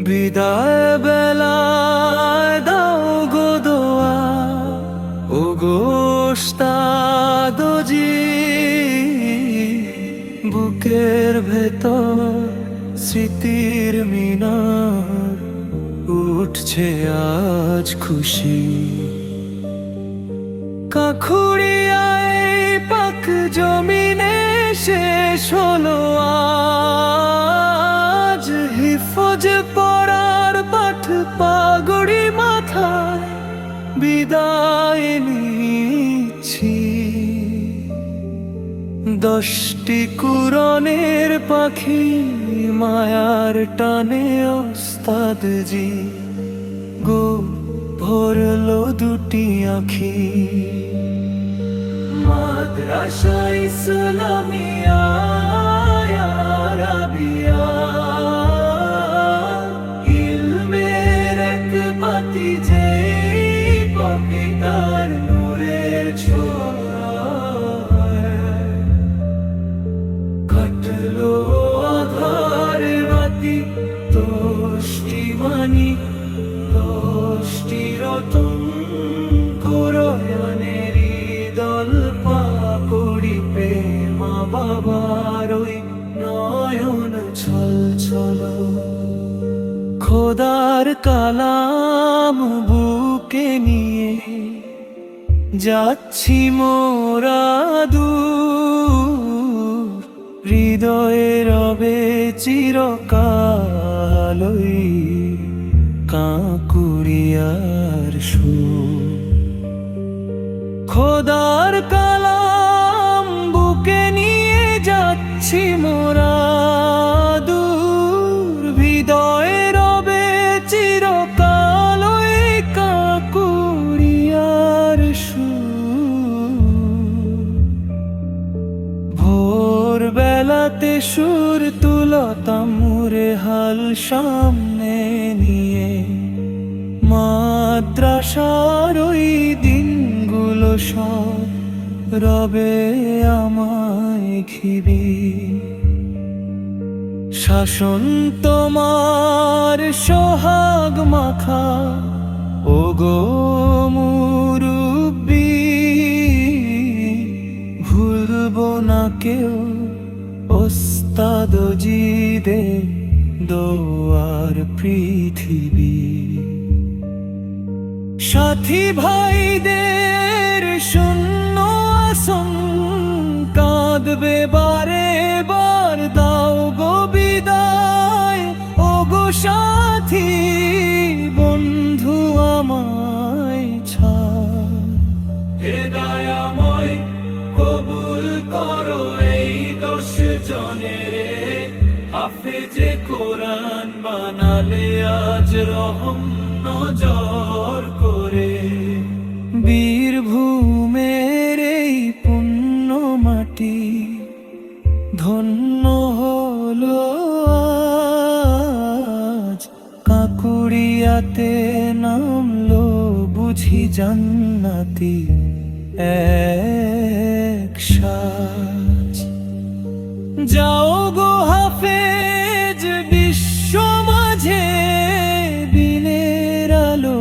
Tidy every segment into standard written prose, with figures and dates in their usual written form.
বিদায় বেলায় দাও গো দোয়া, ও গো ওস্তাদজি। বুকের ভেতর স্মৃতির মিনার উঠছে আজ খুশি। কাখুড়িয়ায় পাক জমিনে শেষ হলো আজ। হিফজ পড়ার পাঠ পাগড়ি মাথায় বিদায় নিচ্ছি। 10টি কুরআনের পাখি মায়ার টানে ওস্তাদজি গো ভরলো দুটি আঁখি। মাদ্রাসা ইসলামিয়া আরাবিয়া, ইলমের এক বাতি যে পবিতার নূরের ছোঁয়ায় কাটলো আধার রাতি। 10টি মানি 10টি রতন কোরআনেরই দল পাকড়ি পে মা বাবার ওই নয়ন ছল ছল। খোদার কালাম বুকে নিয়ে যাচ্ছি মোরা দূর। হৃদয়ে রবে চিরকাল ওই কাঁকুড়িয়ার সুর। খোদার কালাম বুকে নিয়ে যাচ্ছি মোরা দূর। হৃদয়ে রবে চিরকাল ওই কাঁকুড়িয়ার সুর। ভোর বেলাতে সুর তুলতাম মুরে হাল সামনে নিয়ে। মাদ্রাসার ওই দিনগুলো সব রবে আমায় ঘিরে। শাসন তোমার সোহাগ মাখা, ও গো মুরুব্বি। ভুলবো না কেউ ওস্তাদজিদে দোয়ার পৃথিবী। সাথী ভাইদের শূন্য আসন কাঁদবে বারে বার। দাও গো বিদায়, ও গো সাথী বন্ধু আমায় ছাড়। হে দয়াময় কবুল করো এই 10 জনের হাফেজে কোরআন বানালে আজ রহম নজর করে। বীরভূমের এই পুণ্য মাটি ধন্য হলো আজ। কাঁকুড়িয়াতে নামলো বুঝি জান্নাতি এক সাজ। যাও গো হাফেজ বিশ্ব মাঝে দিনের আলো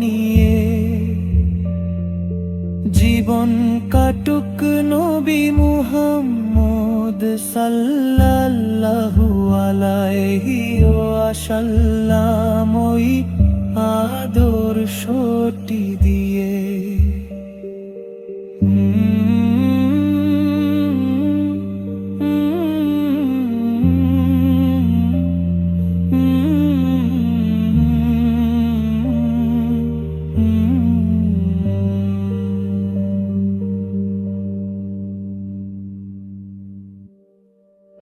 নিয়ে। জীবন কাটুক নবী মুহাম্মদ সাল্লাল্লাহু আলাইহি ওয়াসাল্লাম ওই আদর্শটি দিয়ে।